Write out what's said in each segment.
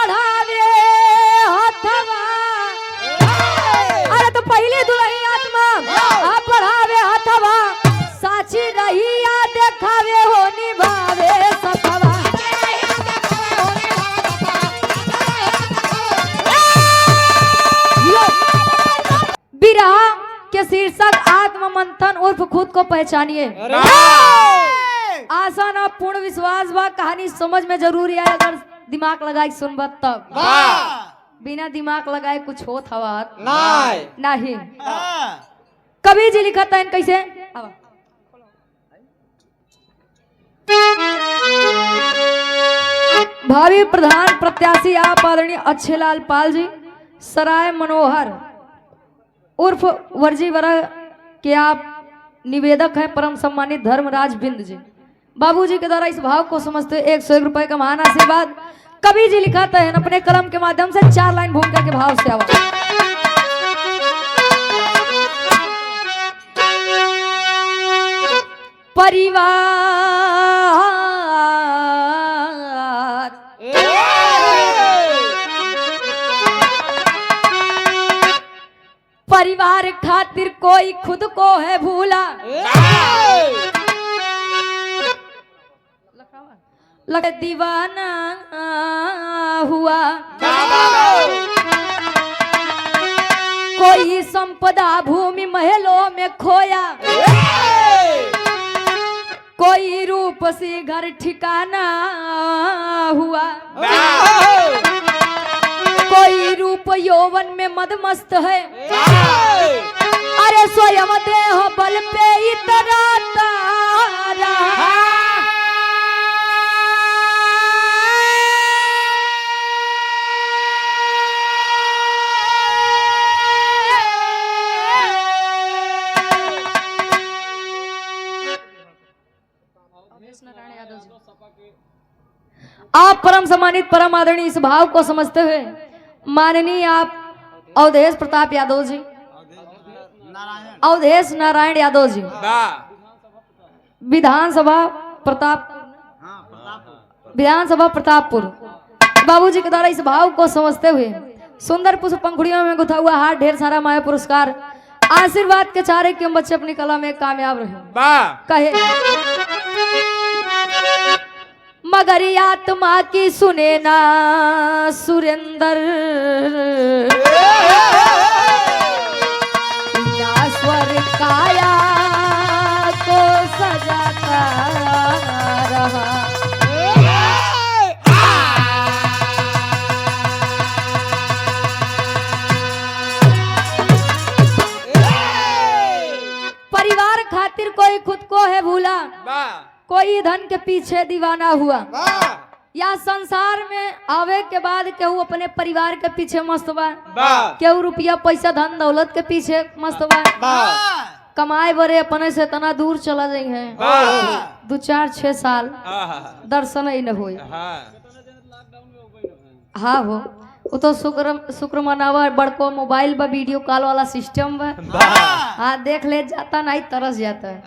बढ़ावे हथवा। अरे तो पहले दुल्ही आत्मा आप बढ़ावे हथवा, साची रही या देखावे हो निभावे सफवा। विरह के शीर्षक आत्म मंथन उर्फ खुद को पहचानिए। आशा ना पूर्ण विश्वास बा कहानी समझ में जरूरी है, अगर दिमाग लगाए सुनब तब। बिना दिमाग लगाए कुछ होत हवा नहीं। कवि जी लिखा था कैसे, भावी प्रधान प्रत्याशी आप आदरणीय अच्छेलाल पाल जी सराय मनोहर उर्फ वर्जी वर्ग के आप निवेदक हैं परम सम्मानित धर्मराज बिंद जी। बाबूजी के द्वारा इस भाव को समझते 101 रुपए का महान आशीर्वाद। कवि जी लिखाते हैं अपने कलम के माध्यम से 4 लाइन भूमिका के भाव से आवा। परिवार खातिर कोई खुद को है भूला, लगे दीवाना हुआ। कोई संपदा भूमि महलों में खोया, कोई रूप से घर ठिकाना हुआ। कोई रूप यौवन में मदमस्त है, अरे स्वयं देह बल पे इतराता रहा। आप परम सम्मानित परम आदरणीय इस भाव को समझते हुए माननीय आप अवधेश प्रताप यादव जी, अवधेश नारायण यादव जी, विधानसभा प्रतापपुर बाबूजी के द्वारा इस भाव को समझते हुए सुंदर पुष्प पंखुड़ियों में गुथा हुआ हाथ ढेर सारा माया पुरस्कार आशीर्वाद के चारे कि हम बच्चे अपनी कला में कामयाब रहे। कहे मगर आत्मा की सुने ना सुरेंद्र, या स्वर काया को सजाता रहा। परिवार खातिर कोई खुद को है भूला, कोई धन के पीछे दीवाना हुआ, या संसार में आवे के बाद केहू अपने परिवार के पीछे मस्त बा, केहू रुपया पैसा धन दौलत के पीछे मस्त बा। कमाए बरे अपने से तना दूर चला जाई है, 2 4 6 साल दर्शन ही न हुई। हाँ हो वो तो शुक्र मनावा बड़को मोबाइल बा, वीडियो कॉल वाला सिस्टम बा। हाँ देख ले जाता नहीं तरस जाता है।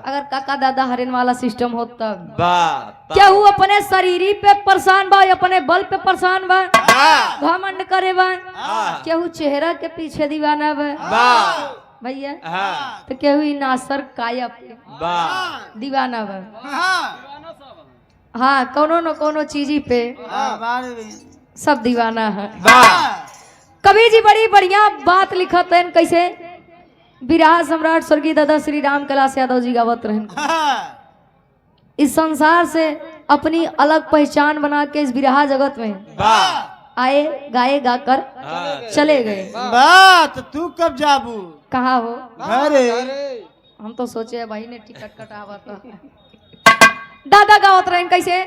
अगर काका दादा हरिन वाला सिस्टम होता क्या वो अपने शरीरी पे परेशान बा, अपने बल पे परेशान बा, घमंड करे बा, क्या वो चेहरा के पीछे दीवाना बा भैया, तो क्या हुई नासर काया पे दीवाना बा। हाँ कोनो न कोनो चीजी पे सब दीवाना है। कवि जी बड़ी बढ़िया बात लिखत है कैसे, विराह सम्राट स्वर्गीय दादा श्री राम कैलाश यादव जी गावत रहे। इस संसार से अपनी अलग पहचान बना के इस विराह जगत में आए, गाए गाकर चले गए। बात तू कब जाबू? कहाँ हो? अरे हम तो सोचे भाई ने टिकट कटावा था। दादा गावत रहे कैसे,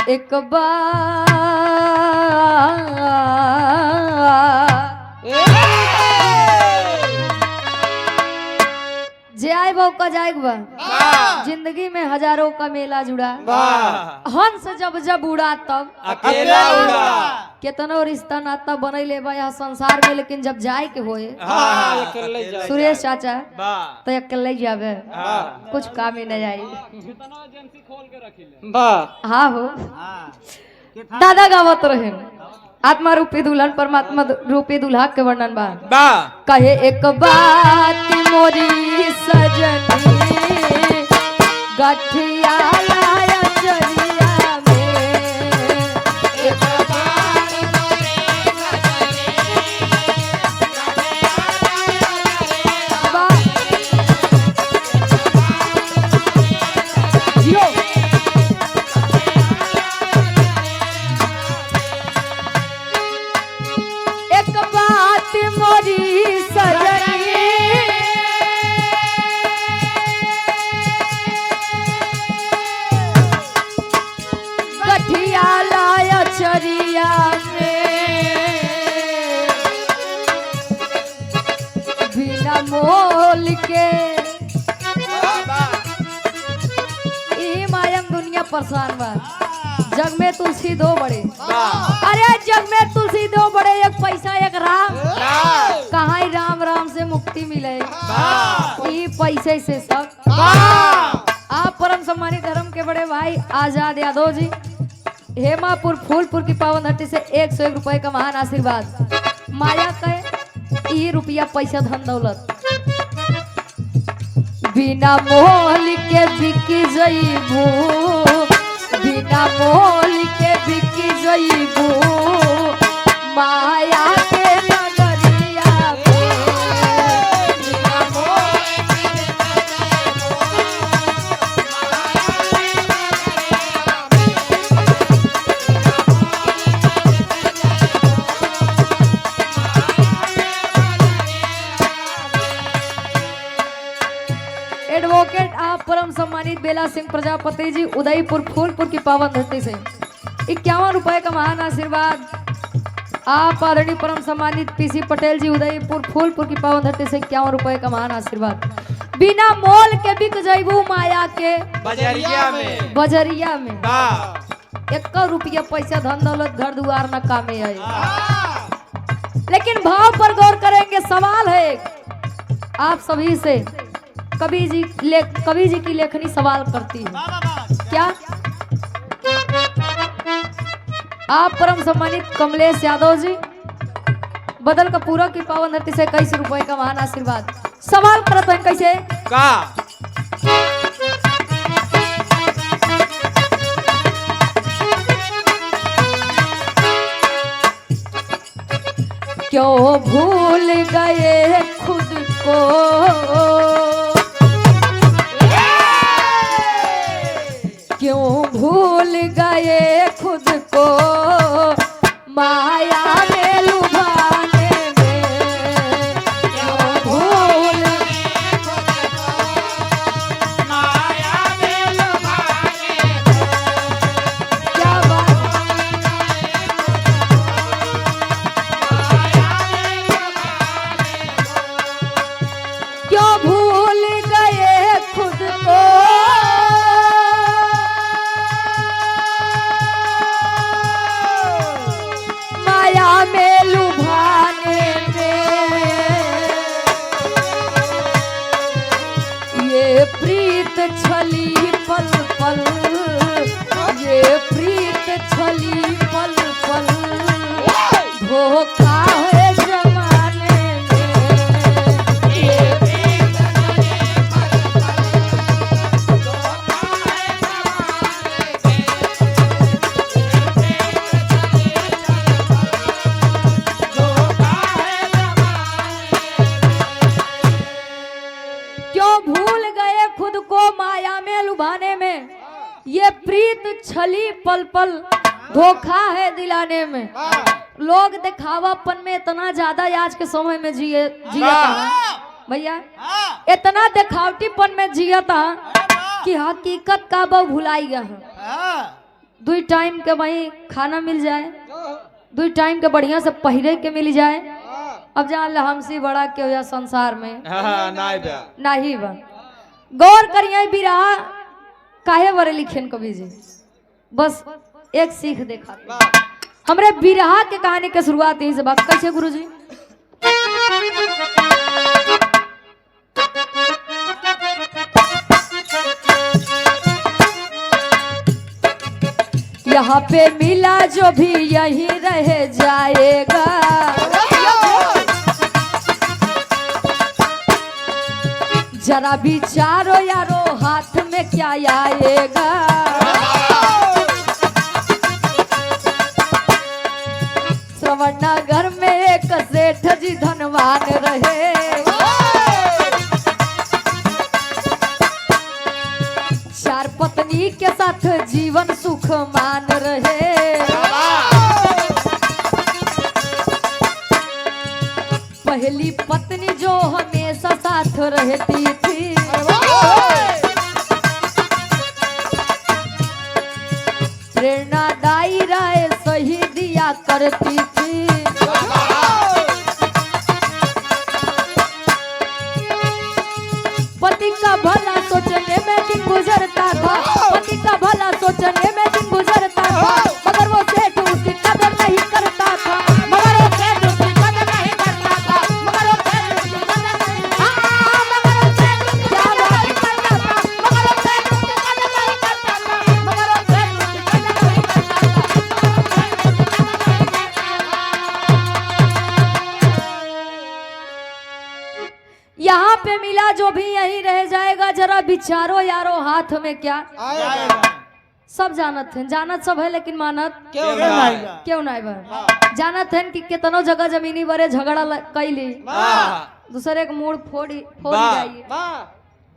एक बार जे आए बा का जाए बा। जिंदगी में हजारों का मेला जुड़ा, हंस जब जब उड़ा तब अकेला उड़ा। केतनो रिश्ता नाता बनैले बा यहाँ संसार में, लेकिन जब जाए के होए सुरेश चाचा तो अकेले जावे, कुछ काम ही नहीं आई। हाँ हो दादा गावत रहे आत्मा रूपी दुल्हन परमात्मा रूपी दुल्हा के वर्णन बा। कहे एक बात मोरी सजनी गठिया लाया चरिया में, एक बात जियो। एक बात मोरी सजनी गठिया लाया चरिया में, बिना मोल के ई मायम दुनिया परेशान बा। जग में तुलसी दो बड़े, अरे जग में तुलसी दो बड़े, एक पैसा एक राम। कहाँ ही राम राम से मुक्ति मिले, ई पैसे से सब। आप परम सम्मानित धर्म के बड़े भाई आजाद यादव जी हेमापुर फूलपुर की पावन धरती से 101 रुपए का महान आशीर्वाद। माया के ये रुपया पैसा धन दौलत बिना मोल के बिकी जईबू, बिना मोल के बिकी जईबू माया के नगरिया में, बिना मोल एडवोकेट आप परम सम्मानित बेला सिंह प्रजापति जी उदयपुर फूलपुर की पावन धरती से 51 रुपए का महान आशीर्वाद। आप आदरणीय परम सम्मानित पीसी पटेल जी उदयपुर फूलपुर की पावन धरती से 51 रुपए का महान आशीर्वाद। बिना मोल के बिक जईबू माया के बजरिया में, बजरिया में, 1 रुपया पैसा धन दौलत घर दुआर न कामे आई। लेकिन भाव पर गौर करेंगे, सवाल है आप सभी से। कवि जी की लेखनी सवाल करती है क्या? आप परम सम्मानित कमलेश यादव जी बदल का पूरा की पावन धरती से 21 रुपए का महान आशीर्वाद। सवाल करते हैं कैसे का क्यों भूल गए खुद को, क्यों भूल गए खुद को माया में लुभाने में, क्यों भूल गए खुद को माया में लुभाने में। क्या बात, क्यों भूल गए खुद को माया में लुभाने में, ये प्रीत छली पल पल, ये प्रीत छली पल पल, धोखा है जमाने में, ये प्रीत छली पल पल, धोखा है जमाने में। क्यों भूल गए खुद को माया में लुभाने में, ये प्रीत छली पल पल, धोखा है दिलाने में। लोग दिखावापन में इतना ज्यादा आज के समय में जिया भैया, इतना दिखावटीपन में जिया था कि हकीकत का वो भुलाई गया है। 2 टाइम के वही खाना मिल जाए, 2 टाइम के बढ़िया से पहिरे के मिल जाए, अब जान ला हमसे बड़ा के हो या संसार में नहीं नहीं बा। गौर करिए बिरहा काहे बरे लिखेन कवि जी। बस एक सीख देखा हमरे बिरहा के कहानी के शुरुआत यहीं से बात कैसे गुरुजी। यहाँ पे मिला जो भी यहीं रह जाएगा, जरा विचारो यारो हाथ में क्या आएगा। श्रवण नगर में एक सेठ जी धनवान रहे, चार पत्नी के साथ जीवन सुख मान रहे। पहली पत्नी जो हमेशा साथ रहती थी, प्रेरणादायी राय सही दिया करती थी। पति का भला सोचने में दिन गुजरता था, पति का भला सोचने में दिन गुजरता था, मगर वो सेठ उसकी कदर नहीं करता था, मगर वो सेठ उसकी कदर नहीं करता था, मगर वो सेठ उसकी कदर नहीं मगर वो सेठ उसकी कदर नहीं करता था, मगर वो सेठ उसकी कदर नहीं करता था, मगर वो सेठ उसकी कदर नहीं करता। यहाँ पे मिला जो भी यहीं रह जाएगा, जरा विचारो यारो हाथ में क्या आएगा। सब जानत हैं, जानत सब है लेकिन मानत क्यों नहीं? क्यों नहीं बा। जानत हैं कि कितनो जगह जमीनी बरे झगड़ा कैली, दूसरे के मुड़ फोड़ी जाइए,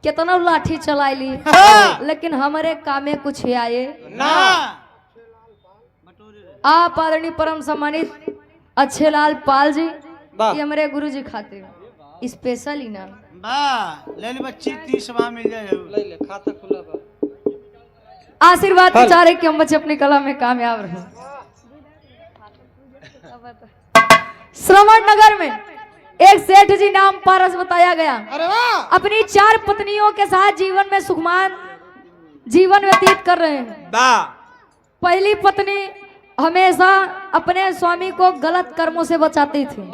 कितनो लाठी चलाइली, लेकिन हमारे कामे कुछ आए ना। आप आदरणीय परम सम्मानित अच्छे लाल पाल जी, ये हमारे गुरु जी खाते स्पेशल इनाम ले ले बच्ची 30 मिल जाए। ले ले खाता खुला बा। आशीर्वाद के चारे कि हम बच्चे अपनी कला में कामयाब रहे। श्रवण नगर में एक सेठ जी नाम पारस बताया गया, अरे वाह। अपनी 4 पत्नियों के साथ जीवन में सुखमान जीवन व्यतीत कर रहे हैं। पहली पत्नी हमेशा अपने स्वामी को गलत कर्मों से बचाती थी,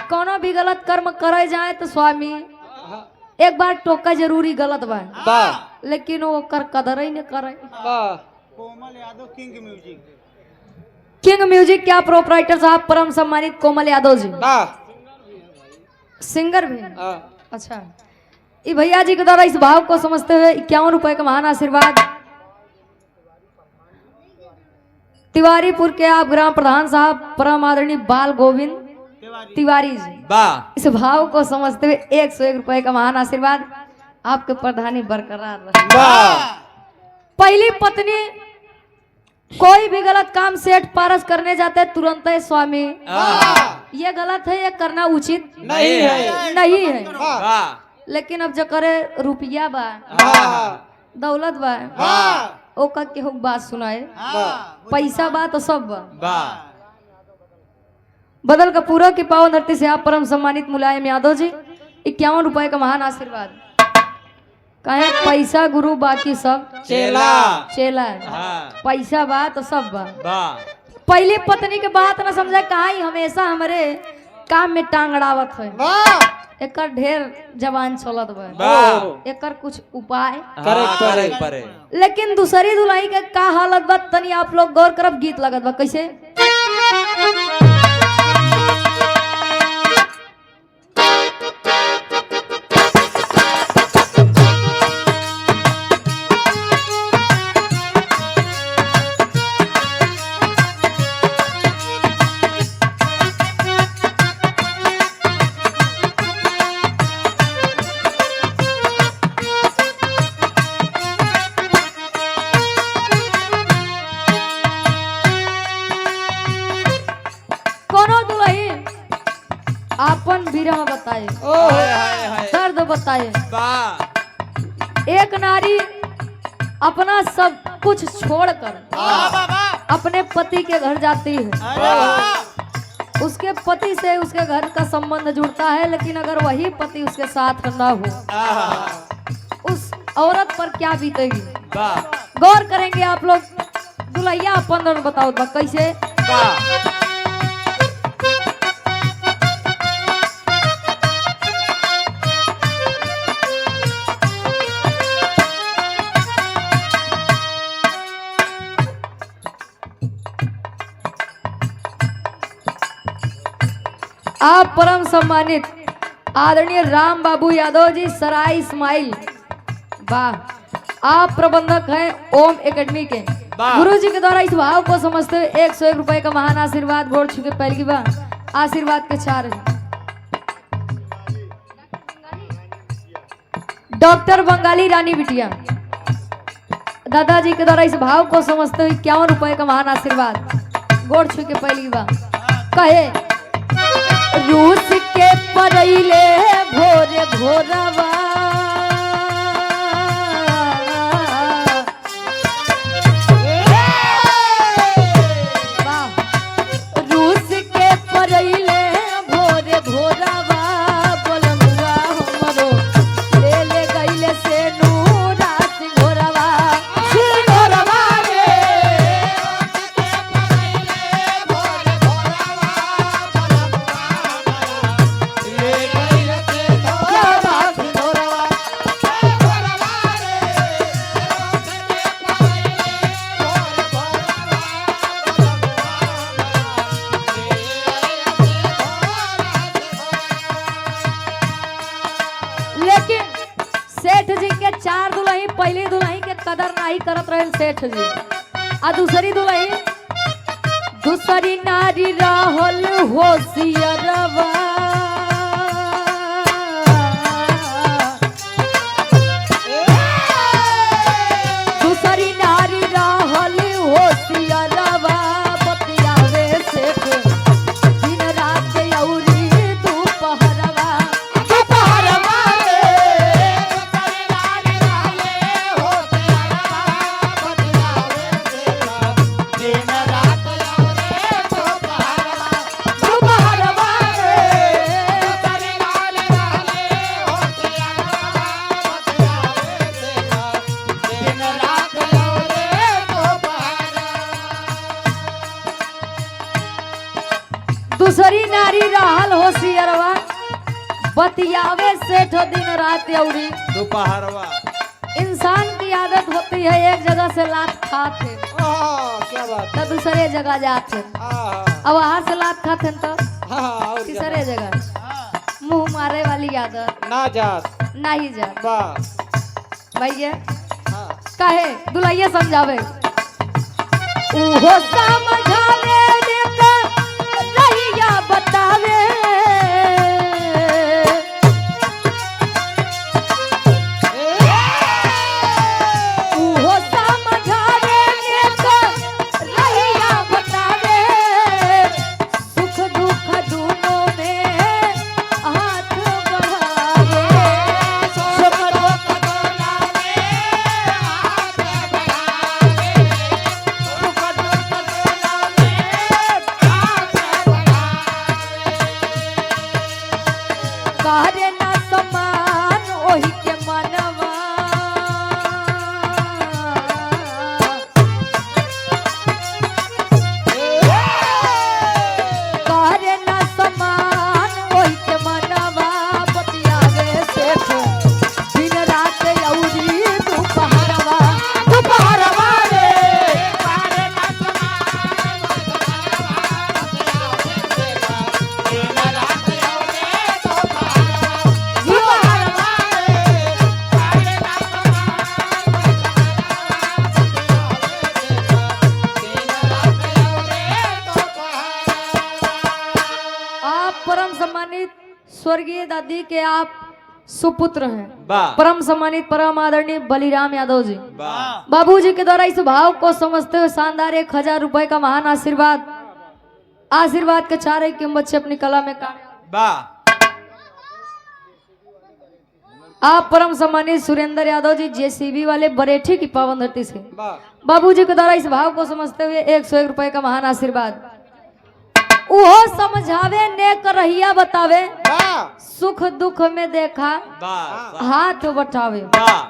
कोनो भी गलत कर्म करे जाए तो स्वामी एक बार टोका जरूरी गलत बा, लेकिन वो कर कदर ही नहीं करे। Komal Yadav King Music, King Music क्या प्रोपराइटर साहब परम सम्मानित कोमल यादव जी, सिंगर भी। अच्छा, ये भैया जी के द्वारा इस भाव को समझते हुए 51 रुपए का महान आशीर्वाद तिवारीपुर के आप ग्राम प्रधान साहब परम आदरणीय बाल गोविंद तिवारी जी, इस भाव को समझते हुए 101 रुपए का महान आशीर्वाद आपके प्रधानी बरकरार रहे। पहली पत्नी कोई भी गलत काम सेठ पारस करने जाते तुरंत है स्वामी ये गलत है, ये करना उचित नहीं है, नहीं है। लेकिन अब जो करे रुपया बा दौलत बा ओका के हुक बात सुनाए, पैसा बा तो सब बा। बदल का पूरा की पावन धरती से आप परम सम्मानित मुलायम यादव जी 51 रुपए का महान आशीर्वाद। कहे पैसा गुरु बाकी सब चेला चेला है, पैसा बा तो सब बा। पहली पत्नी के बात न समझे कहा ही हमेशा हमारे काम में टांग अड़ावत है, एकर ढेर जवान चलत बा, एकर कुछ उपाय करे। लेकिन दूसरी दुल्हाई के का हालत बा तनी आप लोग गौर करब। गीत लगत बा कैसे आपन विरह बताए, दर्द बताए। एक नारी अपना सब कुछ छोड़कर अपने पति के घर जाती है, उसके पति से उसके घर का संबंध जुड़ता है, लेकिन अगर वही पति उसके साथ न हो, उस औरत पर क्या बीतेगी। वाह गौर करेंगे आप लोग। दुल्हैया अपन और बताओ बा कैसे। वाह आप परम सम्मानित आदरणीय राम बाबू यादव जी सराय इस्माइल, वाह। आप प्रबंधक हैं ओम एकेडमी के। वाह। गुरु जी के द्वारा इस भाव को समझते हुए 101 रुपए का महान आशीर्वाद गोड़ छू के पहली की बार आशीर्वाद के 4 डॉक्टर बंगाली रानी बिटिया दादाजी के द्वारा इस भाव को समझते हुए 51 रुपए का महान आशीर्वाद गोड़ छू के पहली बार कहे। रूस के परैले भोरे भोरवा रूस के परैले भोरे भोरवा बोलमुआ हमरो ले ले गईले से नूरा सिंघोरवा सिंघोरवा लेकिन सेठ जी के 4 दुल्हन पहली दुल्हन के कदर नहीं करत रहे सेठ जी। आ दूसरी दुल्हन दूसरी नारी रहल होशियरवा दूसरी नारी रहल होशियरवा बतियावे सेठ दिन रात औरी दोपहरवा दोपहरवा दोपहरवा दूसरी नारी रहल होशियरवा बतियावे सेठ दिन रात औरी। दोपहरवा इंसान की आदत होती है एक जगह से लात खाते क्या बात तो दूसरे जगह जाते, अब वहां से लात खाते तो और तीसरे जगह मुंह मारे वाली आदत ना जात नहीं जात। वाह भैया काहे दुल्हैया समझावे उहो समझावे देकर रहिया बतावे उहो समझावे देकर रहिया बतावे सुख दुख दोनों में हाथ बढ़ावे सुख दुख दोनों में हाथ बढ़ावे सुख दुख दोनों में हाथ बढ़ावे कारे ना समान ओही के मनवा कारे ना समान ओही के मनवा बतियावे सेठ दिन रात औरी दोपहरवा दोपहरवा रे कारे ना समान दिन रात औरी दोपहरवा दोपहरवा रे कारे ना आप परम सम्मानित स्वर्गीय दादी के आप सुपुत्र हैं। वाह परम सम्मानित परम आदरणीय बलिराम यादव जी वाह बाबूजी के द्वारा इस भाव को समझते हुए शानदार 1000 रुपए का महान आशीर्वाद आशीर्वाद के 4 कि बच्चे अपनी कला में काम। वाह आप परम सम्मानित सुरेंद्र यादव जी जेसीबी वाले बरेठी की पावन धरती से वाह बाबूजी के द्वारा इस भाव को समझते हुए 101 रुपए का महान आशीर्वाद उहो समझावे नेक रहिया बतावे वाह सुख दुख में देखा वाह हाथ बटावे। वाह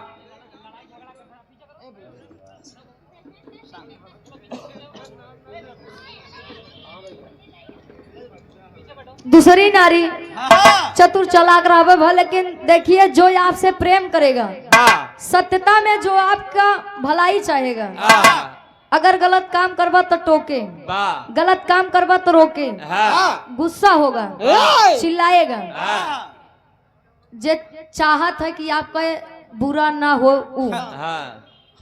दूसरी नारी हाँ, चतुर चालाक रहे भा, लेकिन देखिए जो आपसे प्रेम करेगा, सत्यता में जो आपका भलाई चाहेगा, अगर गलत काम करबा तो टोके, गलत काम करबा तो रोके, गुस्सा होगा, चिल्लाएगा, जे चाहत है कि आपका बुरा ना हो उ,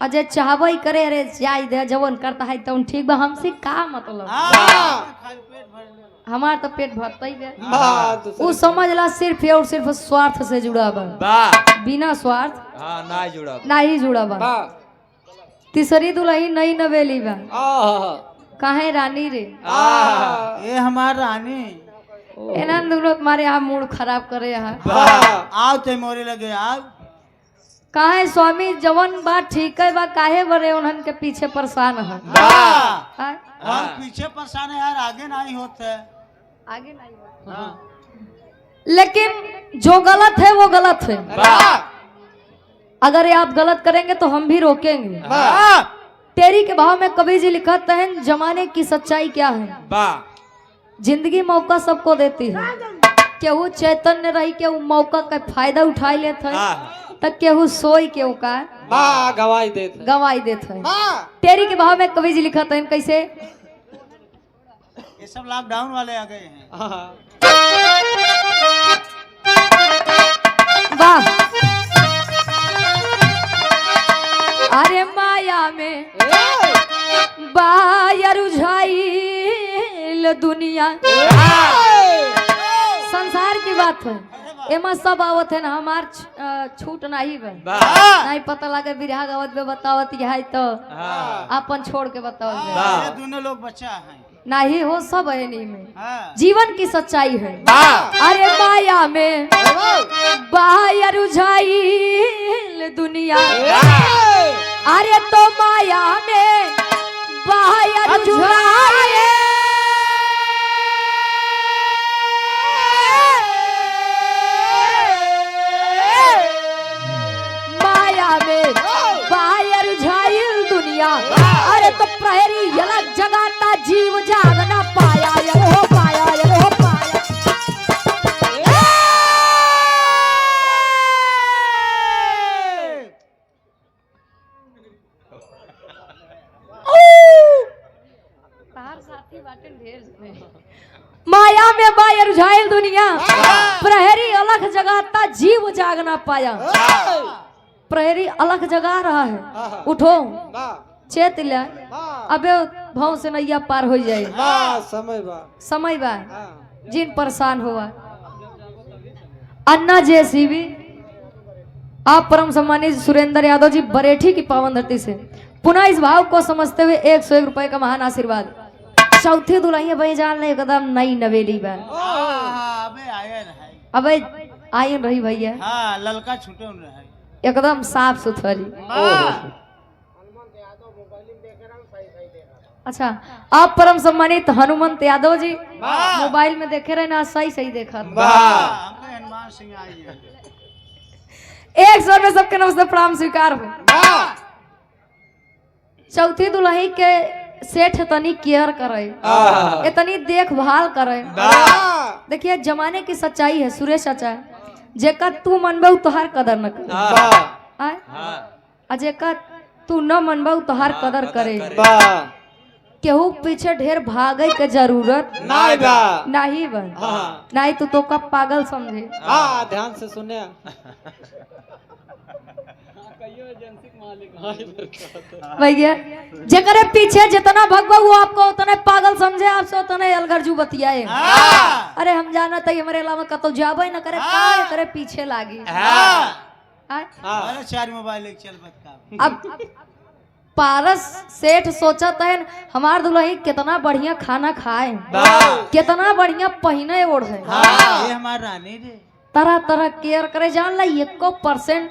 और जे चाहबई करे अरे जाय दे जवन करता है तो ठीक बा, हमसे का मतलब, खाली पेट भर हमार तो पेट भरता ही बे। हाँ तो वो समझला सिर्फ और सिर्फ स्वार्थ से जुड़ा बा, बिना स्वार्थ ना ही जुड़ा बा। तीसरी दुल्ही नई नवेली बा, काहे रानी रे, ये हमार रानी एना दोनों तुम्हारे यहाँ मूड खराब करे यहाँ, आओ ते मोरे लगे आओ। काहे स्वामी जवन बात ठीक है बा, काहे बरे उन्हन के पीछे परेशान है, हाँ? हम पीछे परेशान है यार, आगे नहीं होते। आगे नहीं होता। हाँ। लेकिन जो गलत है वो गलत है, अगर ये आप गलत करेंगे तो हम भी रोकेंगे। तेरी के भाव में कवि जी लिखते हैं, जमाने की सच्चाई क्या है, जिंदगी मौका सबको देती है, केहू चैतन्य रही के मौका का फायदा उठा लेते हैं, तक केहू सोई केहू का गवाही देते हैं। तेरी के भाव में कवि जी लिखते हैं कैसे, ये सब लॉकडाउन वाले आ गए हैं। वाह, अरे माया में बाया रुझाइल दुनिया, संसार की बात है, एमा सब आवत है ना, हमार छूट नहीं बे, नहीं पता लगे बिरहा गावत में बतावत है तो अपन छोड़ के बतावत ये दोनों लोग बच्चा हैं। नहीं हो, सब है नहीं में, हाँ। जीवन की सच्चाई है। अरे माया में बाया रुझाइल दुनिया, अरे तो माया में बाया रुझाइल दुनिया, अरे तो प्रहरी अलग जगाता जीव जाग ना पाया, ये हो पाया, ये हो पाया। माया में बाया रुझाइल दुनिया, प्रहरी अलग जगाता जीव जाग ना पाया। प्रहरी अलग जगा रहा है, उठो चेत ले, अबे भाव से नैया पार हो जाए, समय बा जिन परेशान हुआ। अन्ना जेसीबी, आप परम सम्मानित सुरेंद्र यादव जी बरेठी की पावन धरती से पुनः इस भाव को समझते हुए 101 रुपए का महान आशीर्वाद। चौथी दुल्हन भाई जान ले एकदम नई नवेली बा, अबे आयन रही भैया, हाँ, ललका छूटे रहे, एकदम साफ सुथरी। अच्छा, आप परम सम्मानित हनुमंत यादव जी मोबाइल में देखे रहे ना, सही सही देखा, हनुमान सिंह आई है। एक स्वर में सबके नमस्ते प्रणाम स्वीकार हो। चौथी दुल्ही के सेठ तनी केयर करे, इतनी देखभाल करे। देखिए जमाने की सच्चाई है सुरेश चाचा, जेका तू मनबे तोहार कदर न करे, जेका तू न मनबे तोहार कदर करे। केहू पीछे ढेर भागे के जरूरत नहीं बा, नहीं तो का पागल समझे। ध्यान से सुने भैया, जेकरे पीछे जितना भगवा वो आपको उतने पागल समझे, आपसे उतने अलगरजू बतियाए। अरे हम जाना था हमारे अलावा कतो जाबे न करे, काय करे पीछे लागी। अरे 4 मोबाइल चल बता। अब पारस सेठ सोचता है हमार दुल्ही कितना बढ़िया खाना खाए, कितना बढ़िया पहने ओढ़े, ये हमार रानी रे, तरह तरह केयर करे। जान ला 1%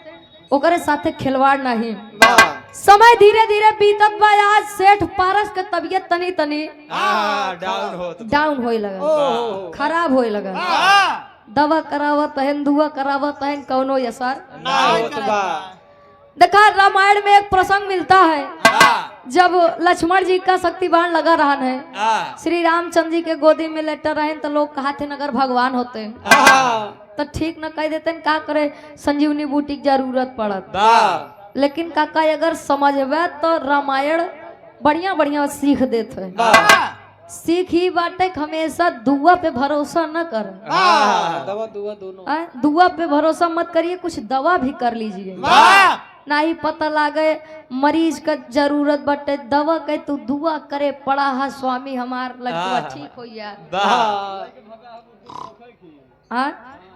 ओकरे साथे खिलवाड़ नहीं। समय धीरे धीरे बीतत बा, आज सेठ पारस के तबीयत तनी तनी डाउन होए लगा, खराब होए लगा। दवा करावत है, दुआ करावत है, कौनो असर देखा रामायण में एक प्रसंग मिलता है जब लक्ष्मण जी का शक्तिबाण लगा रहा है, श्री रामचंद्र जी के गोदी में लेटर रहे तो लोग कहा थे अगर भगवान होते तो ठीक न कह देते का करे संजीवनी बूटी की जरूरत पड़त। लेकिन काका अगर समझबे तो रामायण बढ़िया बढ़िया सीख देते। सीख ही बाटे हमेशा दुआ पे भरोसा न कर, दवा दुआ दोनों। दुआ पे भरोसा मत करिए, कुछ दवा भी कर लीजिए। ना ही पता लागे मरीज का जरूरत बटे दवा के तू दुआ करे पड़ा है स्वामी हमार लगता ठीक हो यार। हाँ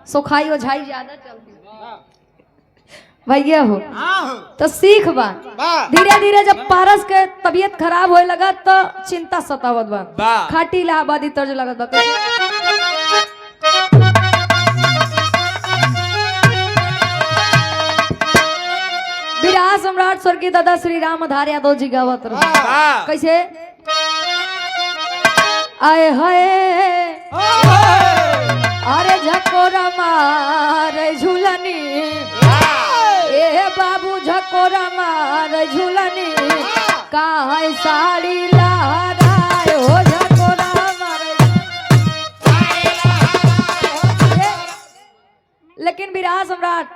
सुखाई ओझाई ज्यादा चलती भैया हो तो सीख बा। धीरे धीरे जब पारस के तबीयत खराब होए लगा तो चिंता सतावत बा। खाटी इलाहाबादी तर्ज लगत बा। विराट सम्राट स्वर्गीय दादा श्री रामधार यादव जी गावत रहे कैसे आए हाय अरे झकोरा मारे झूलनी ए बाबू झकोरा मारे झूलनी काहे साड़ी लहराए हो झकोरा मारे। लेकिन विराट सम्राट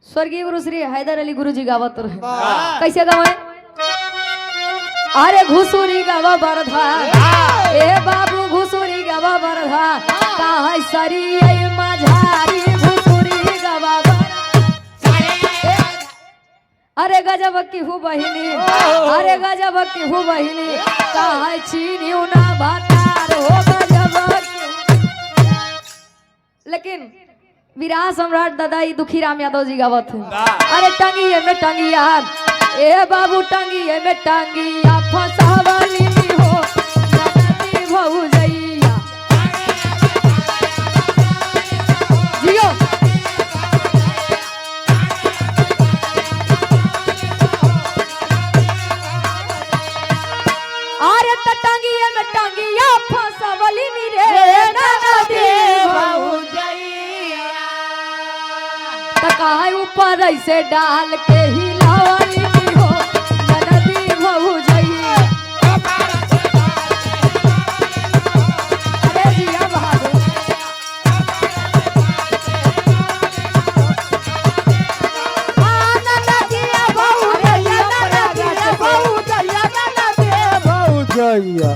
स्वर्गीय गुरु श्री हैदर अली गुरु जी गावत रहे कैसे गावे अरे घुसुरी गावा बरधा ए बाबू घुसुरी गावा बरधा काहे सरी आई माझारी घुसुरी गावा अरे गजब की हूँ बहिनी अरे गजब की हूँ बहिनी काहे चीनी ना भातार हो गजब की। लेकिन विराट सम्राट दादा दुखी राम यादव जी गावत है अरे टंगिए में टंगिया ए बाबू टंगिए में टंगिया फसावली हो नदी भौजैया जियो अरे त टंगिए में टंगिया फसावली रे नदी भौजैया काहे ऊपर ऐसे डाल के हिलावली हो नदी भौजैया। अरे जिया बहादुर नदिया भौजैया नदिया भौजैया नदिया भौजैया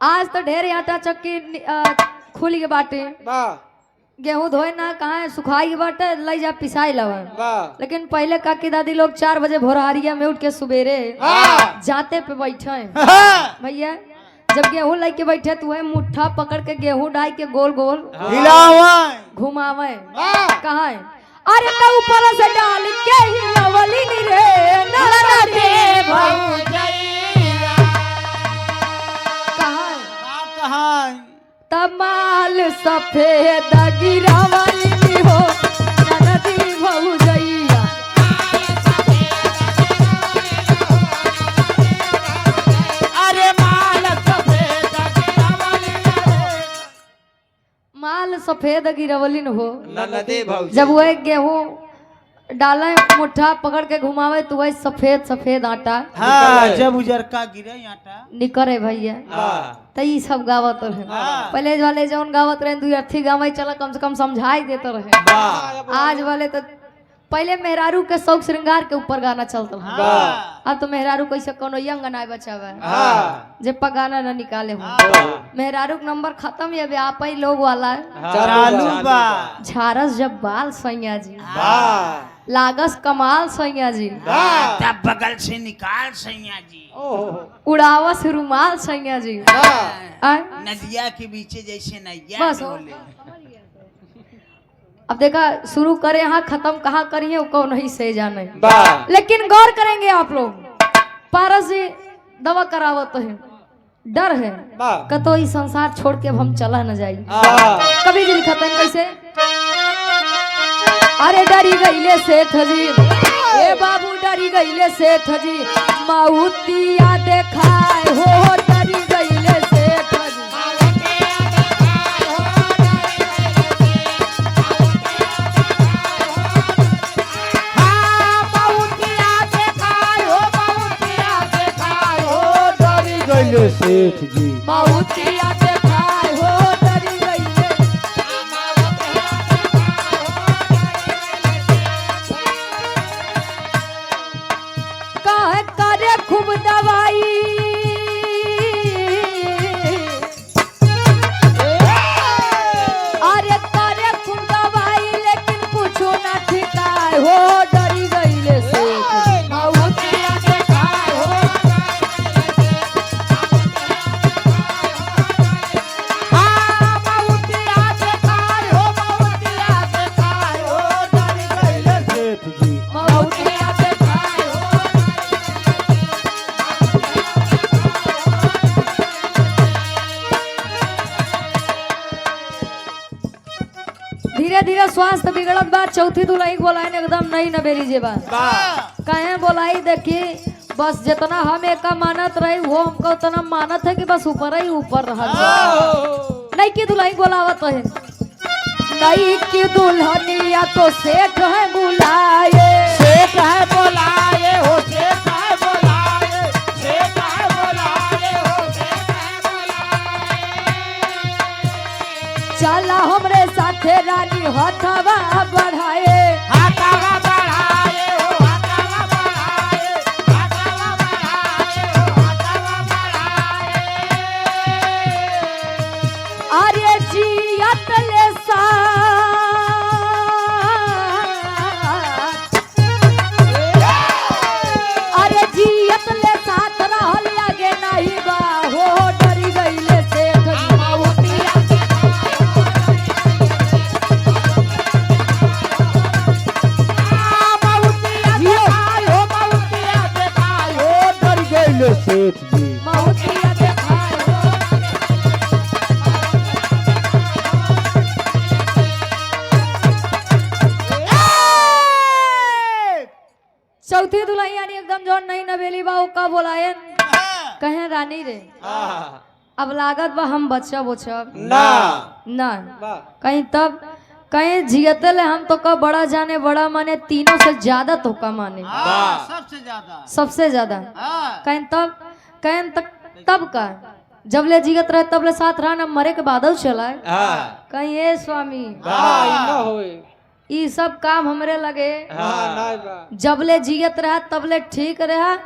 आज तो ढेर आटा चक्की खुल के बाटे गेहूं धोए ना कहा सुखाई के बाटे लई जा पिसाई लवन। लेकिन पहले काकी दादी लोग 4 बजे भोरहरिया में उठ के सुबेरे जाते पे बैठे भैया जब गेहूं लाई के बैठे तो वह मुट्ठा पकड़ के गेहूं डाल के गोल गोल घुमावे कहा अरे तो ऊपर से डाल के हिलावली रे नदी भौजैया तमाल सफेद गिरावली हो नदी भौजैया। अरे माल सफेद माल सफेद गिरावली हो नदी भौजैया। जब वह गेहूं डाले मुट्ठा पकड़ के घुमावे तो वही सफेद सफेद आटा जब उजरका गिरे आटा निकरे भैया तो ये सब गावत रहे। पहले वाले जौन गावत रहे 2 अर्थी गावे चला कम से कम समझाई देते रहे। आज वाले तो पहले मेहरारू के शौक श्रृंगार के ऊपर गाना चलता है। अब तो मेहरारू कैसे कोनो यंग ना बचावे जे पर गाना न निकाले हो। मेहरारू का नंबर खत्म ये आप ही लोग वाला झारस जब बाल सैया जी लागस कमाल सैया जी तब बगल से निकाल सैया जी उड़ावस रुमाल सैया जी नदिया के बीच जैसे नैया बस अब देखा शुरू करे यहाँ खत्म कहाँ करिए वो कौन नहीं से जाने। लेकिन गौर करेंगे आप लोग पारस जी दवा करावत है डर है कतो ही संसार छोड़ के हम चला न जाए। कभी जी लिखा कैसे अरे डरी गईले सेठ जी ए बाबू डरी गईले सेठ जी माउतिया देखाए हो डरी गईले सेठ जी सेठ जी माउतिया देखाए हो डरी गईले काहे करे खूब दवाई अरे करे खूब दवाई लेकिन कुछो ना ठिकाए हो डरी गईले सेठ जी माउतिया देखाए हो सेठ जी माउतिया देखाए हो धीरे धीरे स्वास्थ्य बिगड़त बा चौथी दुलाई बोलाई एकदम नहीं न बेरी जे बा कहे बोलाई देखी बस जितना हम एक मानत रही वो हमको उतना मानत है कि बस ऊपर ही ऊपर रहल बा। नहीं की दुलाई बोलावत है नहीं की दुल्हनिया तो सेठ है बुलाए सेठ है बोलाए हो सेठ है बोलाए सेठ है बोलाए हो सेठ है चला हमरे साथे रानी हथवा बढ़ाए हाथावा बढ़ाए हो हाथावा बढ़ाए हाथावा बढ़ाए हो हाथावा बढ़ाए अरे जियत ले सा अरे जियत ले साथ रहल आगे नहीं बा हो डरी गईले सेठ जी माउतिया सेठ जी माउतिया देखाए हो चौथी दुल्हन यानी एकदम जो नहीं नवेली बा का बोलायन कहे रानी रे अब लागत बा हम बच्चा बोचब ना ना कहीं तब कहीं जियते ले हम तो का बड़ा जाने बड़ा माने तीनों से ज्यादा तो का माने सबसे ज्यादा सबसे ज्यादा हाँ। कहीं तब कहीं तक तब का जब ले जियत रहे तब ले साथ रहा ना मरे के बादल चला कहीं ए स्वामी ई सब काम हमरे लगे जब ले जियत रहा तब ले ठीक रहा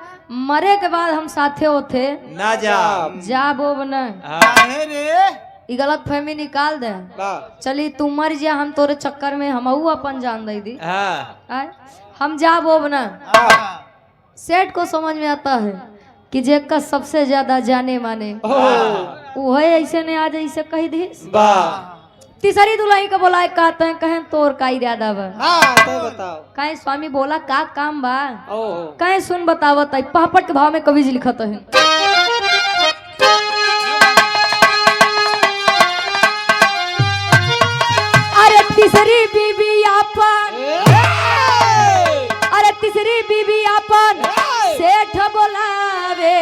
मरे के बाद हम साथे होते ना जा बोब न काहे रे ई गलत फहमी निकाल दे चली तू मर जा हम तोरे चक्कर में हमहू अपन जान दे दी आय? हम जा बोब न सेठ को समझ में आता है कि जेका सबसे ज्यादा जाने माने वो है ऐसे ने आज ऐसे कही दी तीसरी दुल्हन का बोला कहते हैं कहें तोर का इरादा बा बताओ कहे स्वामी बोला का काम बा कहे सुन बतावत है पहपट के भाव में कवि जी लिखत है अरे तीसरी बीबी अपन अरे तीसरी बीबी अपन सेठ बोलावे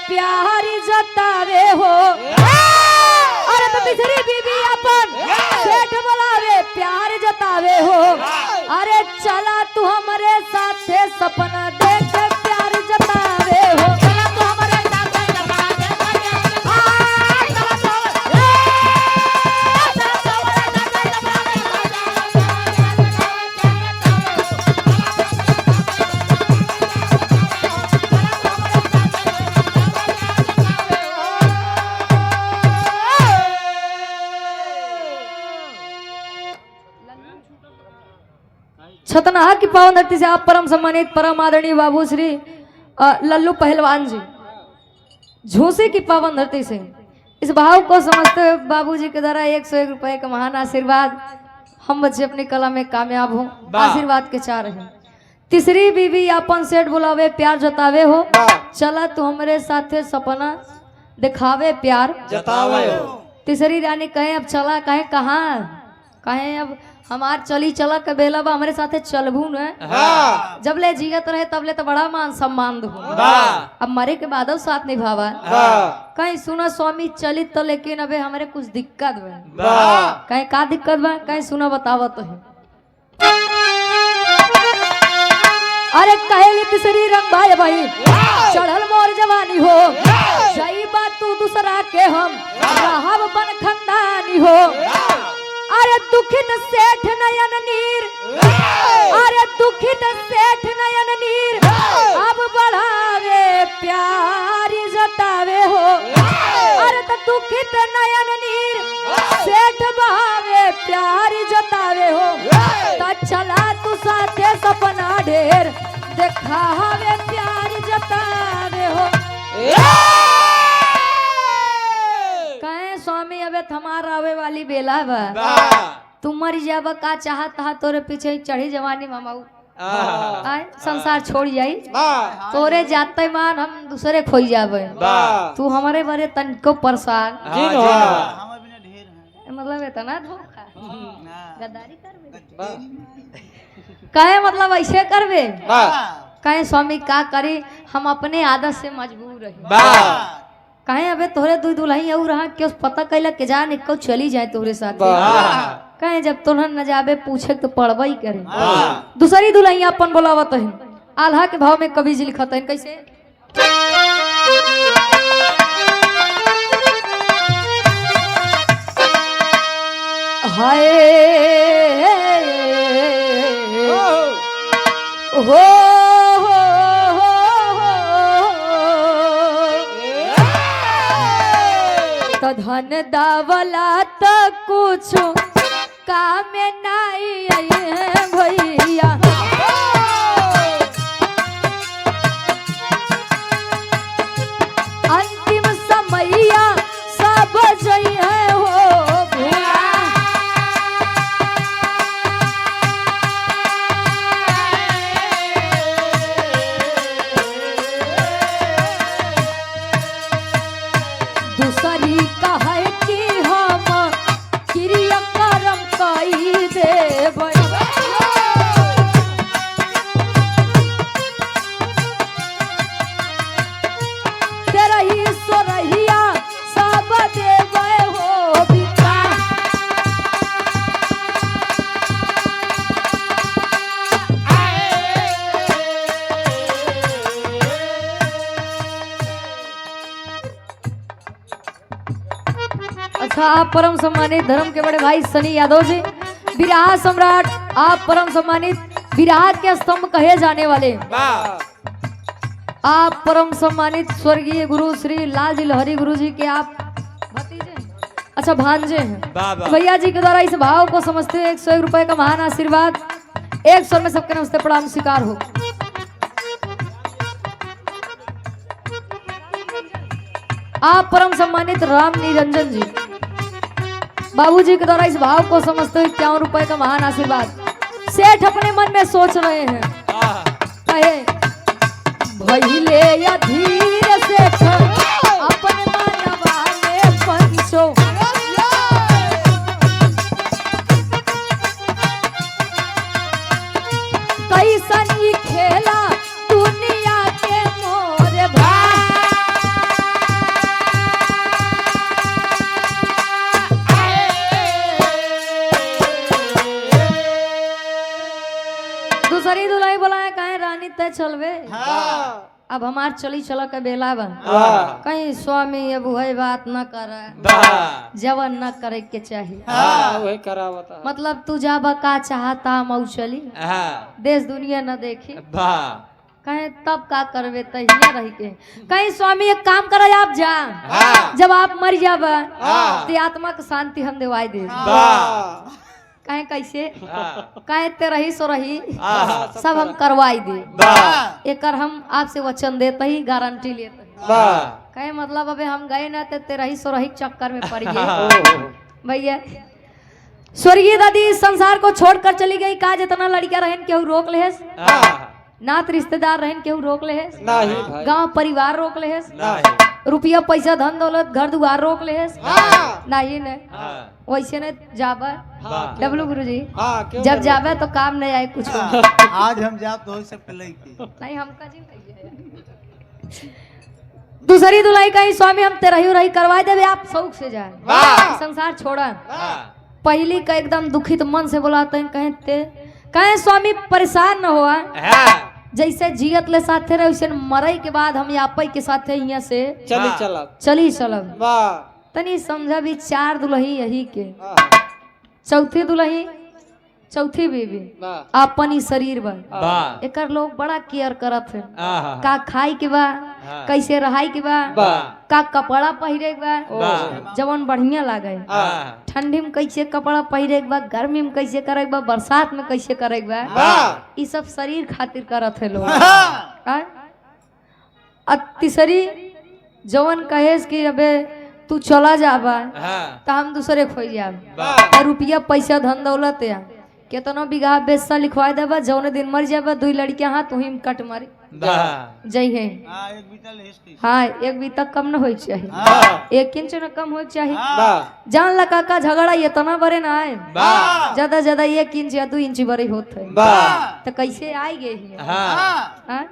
प्यार जतावे हो अरे तो तीसरी बीबी अपन सेठ बोलावे प्यार जतावे हो अरे चला तू हमारे साथे सपना देख प्यार जतावे हो चला तू हमारे साथे सपना देख छतनहा की पावन धरती से आप परम सम्मानित परम आदरणीय बाबू श्री लल्लू पहलवान जी झूसी की पावन धरती से इस भाव को समझते हुए बाबूजी के द्वारा 101 रुपए का महान आशीर्वाद हम बच्चे अपनी कला में कामयाब हो आशीर्वाद के चाह रहे हैं। तीसरी बीवी अपन सेठ बुलावे प्यार जतावे हो चला तू हमारे साथे सपना दिखावे प्यार जतावे हो। तीसरी रानी कहे अब चला कहे कहाँ कहे अब हमार चली चला के बेला बा हमारे साथे चलबू न हाँ जब ले जीगत रहे तब ले तो बड़ा मान सम्मान दू वाह अब मरे के बाद साथ निभावा वाह कहीं सुना स्वामी चली तो लेकिन अबे हमारे कुछ दिक्कत बा वाह कहीं का दिक्कत बा कहीं सुना बतावा तो है अरे कहली तीसरी रंग भाई भाई चढ़ल मोर जवानी हो सही बात तू दूसरा के हम रहब बन खंदानी हो अरे दुखित सेठ नयन नीर अरे दुखित सेठ नयन नीर अब बढ़ावे प्यारी जतावे हो अरे तो दुखित नयन नीर सेठ बहावे प्यारी जतावे हो तो चला तू साथे सपना ढेर देखावे प्यारी जतावे हो कहे स्वामी अबे थमार आवे वाली बेला बा तू मर जाब का चाहत हा तोरे पीछे चढ़ी जवानी मामाऊ आए संसार छोड़ जाई तोरे जाते मान हम दूसरे खोई जाबे तू हमारे बारे तनको परेशान हमारे बिना ढेर है मतलब इतना धोखा ना गद्दारी करबे कहे मतलब ऐसे करबे कहे स्वामी का करी हम अपने आदत से मजबूर रही कहे अबे तोरे दू दुल्हन और रहा क्यों पता कैला के जाने को चली जाए तोरे साथ कहे जब तोहन न जाबे पूछे तो पढ़बा ही करे दूसरी दुल्हन अपन बोलावत है आल्हा के भाव में कवि जी लिखत है कैसे हाय हो तो धन दावला तो कुछ काम नहीं है भैया अंतिम समैया सब जई है हो भैया दूसरी कहे कि हम क्रिया कर्म कई देबै तेरही सोरहिया सब देबै हो बिका अच्छा आप परम सम्मानित धर्म के बड़े भाई सनी यादव जी विराह सम्राट आप परम सम्मानित विराह के स्तंभ कहे जाने वाले आप परम सम्मानित स्वर्गीय गुरु श्री लाल जी लहरी गुरु जी के आप भतीजे अच्छा भांजे हैं भैया जी के द्वारा इस भाव को समझते हुए 101 रुपए का महान आशीर्वाद एक स्वर में सबके नमस्ते प्रणाम स्वीकार हो आप परम सम्मानित राम निरंजन जी बाबूजी के द्वारा इस भाव को समझते हुए 51 रुपए का महान आशीर्वाद सेठ अपने मन में सोच रहे हैं कहे भइले या धीर सेठ अपने मनवा में पंचो कैसन ई खेला दुनिया के मोरे दूसरी दुल्हन बोला कहे रानी तय चलवे अब हमार चली चला के बेला बा कहीं स्वामी अब वही बात न करे जवन न करे के चाहिए मतलब तू जाबा का चाहता मऊ चली देश दुनिया न देखी कहीं तब का करवे तहिया रही के कहीं स्वामी एक काम करे आप जा जब आप मर जाबा तो आत्मा को शांति हम दिवाई दे कहे कैसे कहे ते रही सो रही सब हम करवाई दे एक हम आपसे वचन देते ही गारंटी लेते कहे मतलब अबे हम गए ना ते रही सो रही चक्कर में पड़ गए भैया स्वर्गीय दादी संसार को छोड़कर चली गई का जितना लड़कियां रहन केहू रोक ले नात रिश्तेदार रहन केहू रोक ले है, नहीं भाई गांव परिवार रोक ले है, नहीं रुपया पैसा धन दौलत घर दुआर रोक ले है, हाँ नहीं ने हाँ वैसे ने जाबे वाह डब्लू गुरुजी हाँ क्यों जब जाबे तो काम नहीं आए कुछ आज हम जाप तो हो सकते लड़की नहीं हमका जी नहीं है। दूसरी दुलाई कहीं स्वामी हम तेरही रही करवा देवे आप शौक से जाए वाह। संसार छोड़ा हाँ पहली का एकदम दुखित मन से बुलाते हैं कहें स्वामी परेशान न हुआ हाँ जैसे जियत ले साथे रहे वैसे मरई के बाद हम आपई के साथे यहाँ से चली हाँ। चला चली चलब वाह तनी समझा भी 4 दुल्ही यही के हाँ, चौथी दुल्ही चौथी बीवी वाह अपन ही शरीर बा वाह एकर लोग बड़ा केयर करत है आहा का खाई के बा हाँ। कैसे रहाई के बा वाह का कपड़ा पहिरे के बा वाह जवन बढ़िया लागे हाँ ठंडी में कैसे कपड़ा पहिरे के बा गर्मी में कैसे करे के बा बरसात में कैसे करे के बा वाह ई सब शरीर खातिर करत है लोग हाँ। आ? आ तीसरी जवन कहेस कि अबे तू चला जाबा हाँ तो हम दूसरे खोई जाब वाह रुपया पैसा धन दौलत है केतना बीघा बेचता लिखवा देबा जौने दिन मर जाबा 2 लड़कियां हाथ तुहिम कट मारी वाह जई है हाँ एक बीतल हिस्ट्री हाँ एक बीता कम न होई चाहिए हाँ 1 इंच न कम होई चाहिए वाह जान ला काका झगड़ा इतना बड़े ना आए वाह ज्यादा ज्यादा 1 इंच या 2 इंच बड़े होते हैं वाह तो कैसे आई गए हाँ हाँ?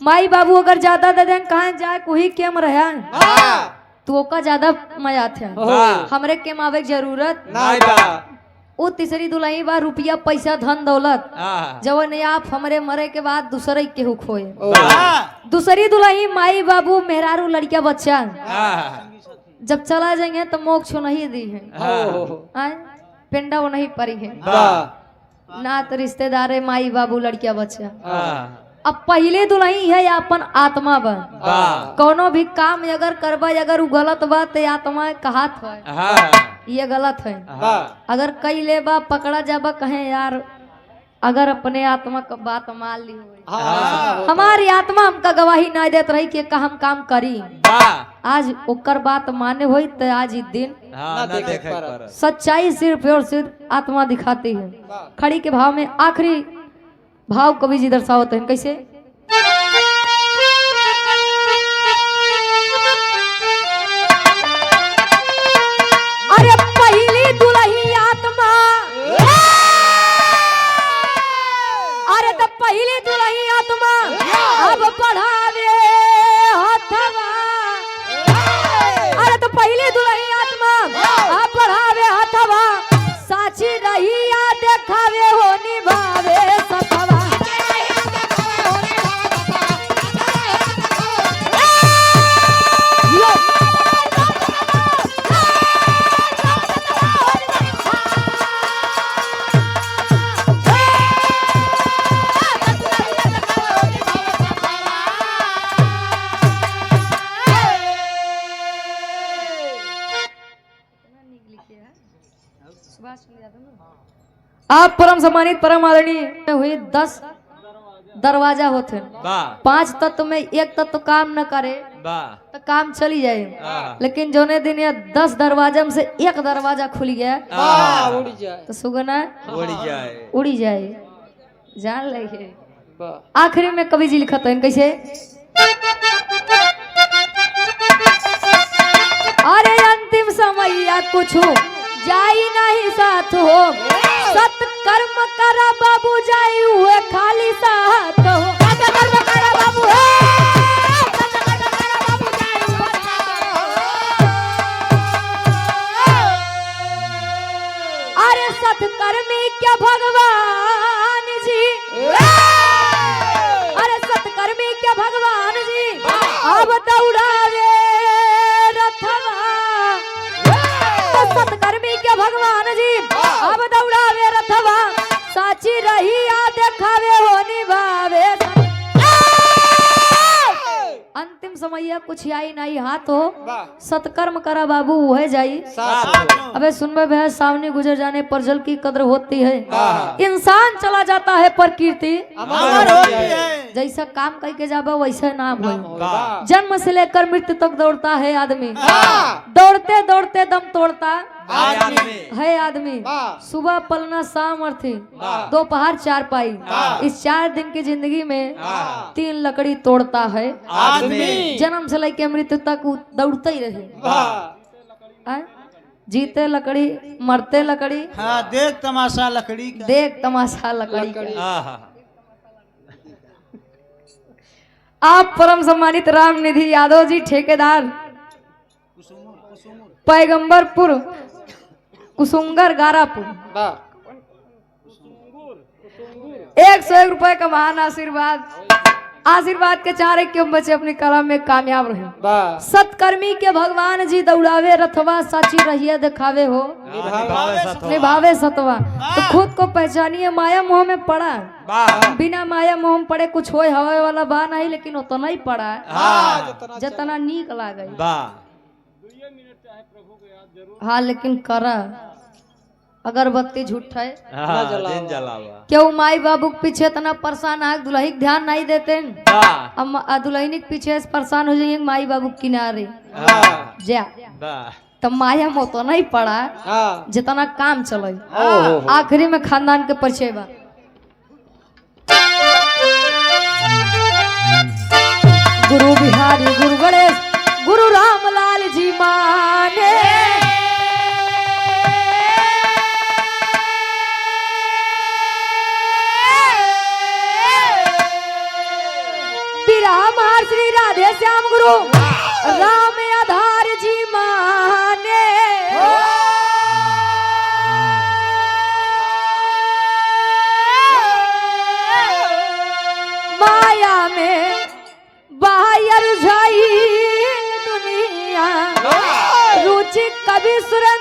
माई बाबू अगर ज्यादा दे दें कहाँ जाए कोई केम रहा वाह तो ओका ज्यादा मजा थे वाह हमरे केम आवे के जरूरत नहीं वाह वो तीसरी दुल्ही बा रुपया पैसा धन दौलत हाँ जवन आप हमरे मरे के बाद दूसरे केहू खोए हाँ दूसरी दुल्ही माई बाबू मेहरारू लड़किया बच्चा हाँ जब चला जाएंगे तो मोक्ष नहीं दी है हाँ आए? पेंडा वो नहीं पड़ी है वाह ना तो रिश्तेदार है माई बाबू लड़किया बच्चा हाँ अब पहले दुल्ही है अपन आत्मा बा वाह कोनो भी काम अगर करबा अगर उ गलत बा तो आत्मा कहात है हाँ ये गलत है वाह अगर कई ले बा पकड़ा जाबा कहे यार अगर अपने आत्मा का बात मान ली हो हाँ हमारी आत्मा हमका गवाही नहीं देत रही कि हम काम करी वाह आज ओकर बात माने होई तो आज ही दिन हाँ ना ना देखे देखे पर। पर सच्चाई सिर्फ और सिर्फ आत्मा दिखाती है वाह खड़ी के भाव में आखिरी भाव कवि जी दर्शावते हैं कैसे अरे पहली दुल्ही आत्मा अरे तो पहली दुल्ही आत्मा अब बढ़ावे हथवा अरे तो पहली दुल्ही आत्मा अब बढ़ावे हथवा साची रही या देखावे हो निभावे सथवा यो आप परम सम्मानित परम आदरणीय हुई 10 दरवाजा होते हैं। वाह 5 तत्व में एक तत्व काम न करे वाह तो काम चली जाए हाँ। लेकिन जोने दिन ये 10 दरवाजा में से एक दरवाजा खुल गया वाह उड़ जाए तो सुगना उड़ जाए उड़ी जाए जान लगे वाह आखिरी में कवि जी लिखते हैं कैसे अरे अंतिम समय या कुछ जाई नहीं साथ हो सत्कर्म करा बाबू जाई हुए खाली साथ हो सत्कर्म करा बाबू सत्कर्म करा बाबू जाई हुए अरे सत्कर्मी क्या भगवान जी अरे सत्कर्मी क्या भगवान जी अब दौड़ावे रथवा तो सत्कर्मी क्या भगवान जी अब दौड़ावे रथवा साची रही आ देखावे हो निभावे अंतिम समय कुछ आई नहीं हाथ हो वाह सत्कर्म करा बाबू वह जाई साथ अबे सुनबे भैया सामने गुजर जाने पर जल की कद्र होती है हाँ। इंसान चला जाता है पर कीर्ति अमर होती है जैसा काम करके जाबा वैसा नाम हो वाह जन्म से लेकर मृत्यु तक दौड़ता है आदमी हाँ। दौड़ते दौड़ते दम तोड़ता आदमी है आदमी। वाह। सुबह पलना शाम अर्थी, दोपहर चारपाई। इस 4 दिन की जिंदगी में 3 लकड़ी तोड़ता है आदमी जन्म से लेके मृत्यु तक वो दौड़ते ही रहे। वाह। आय? जीते लकड़ी, मरते लकड़ी, हाँ देख तमाशा लकड़ी का। देख तमाशा लकड़ी का। आहा। आप परम सम्मानित राम निधि यादव जी, ठेकेदार पैगंबरपुर कुसुंगर गारापुर, वाह। 101 रुपए का महान आशीर्वाद। आशीर्वाद के 4 क्यों बचे अपनी कला में कामयाब रहे। वाह। सत्कर्मी के भगवान जी दौड़ावे रथवा, साची रहिए दिखावे हो निभावे सतवा। तो खुद को पहचानिए, माया मोह में पड़ा। वाह। बिना माया मोह में पड़े कुछ होए हवा वाला बा नहीं, लेकिन उतना ही पड़ा है हाँ। जितना नीक लागे। वाह। हाँ लेकिन करा अगरबत्ती झूठ है हाँ, दिन जलावा। क्यों माई बाबू के पीछे इतना परेशान है, दुल्ही ध्यान नहीं देते। वाह। अब दुल्हनी के पीछे से परेशान हो जाइए माई बाबू के किनारे हाँ। जा, वाह। तब माया में तो नहीं पड़ा हाँ। जितना काम चले। ओहो। आखिरी में खानदान के परिचय बा। गुरु बिहारी, गुरु गणेश, गुरु रामलाल जी माने। बिरहा श्री राधे श्याम गुरु राम आधार जी माने। माया में बाहर जाई दुनिया, रुचि कवि सुरेंद्र